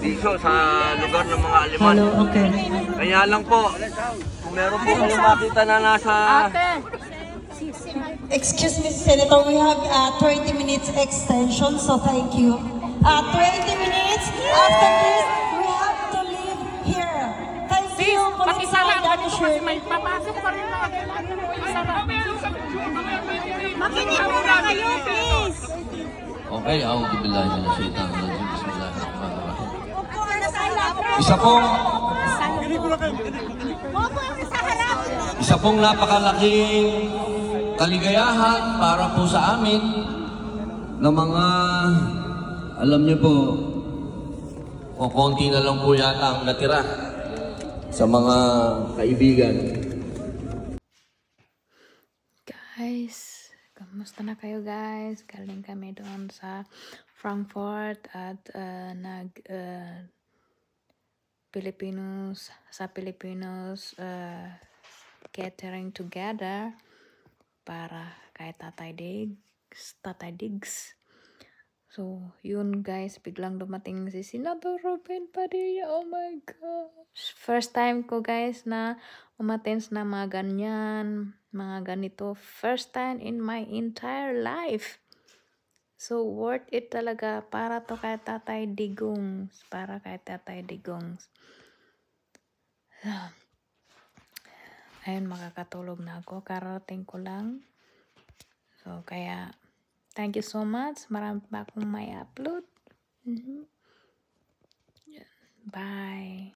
serbisyo sa lugar ng mga Aleman. Hello, okay. Kaya lang po, kung meron po kayo makita na nasa... Excuse me, Senator, we have 30 minutes extension, so thank you. 20 minutes, after this, we have to leave here. Thank you, Police Daddy Shirley. Papasok pa rin mga makinig muna kayo, please. Okay, a'udhu billahi minash shaitanir rajim. Bismillahirrahmanirrahim. Isa pong napakalaking kaligayahan para po sa amin na mga, alam niyo po, konti na lang po yata ang natira sa mga kaibigan. Guys, kamusta na kayo guys? Galing kami doon sa Frankfurt at Pilipinos gathering together para kay Tatay Diggs. So, yun guys, biglang dumating si Senator Robin Padilla. Oh my gosh. First time ko guys na umattend na mga ganyan, mga ganito. First time in my entire life. So, worth it talaga para to kay Tatay Digong. Para kay Tatay Digong. Ayun, makakatulog na ako. Karating ko lang. So, kaya, thank you so much. Marami pa akong may upload. Bye.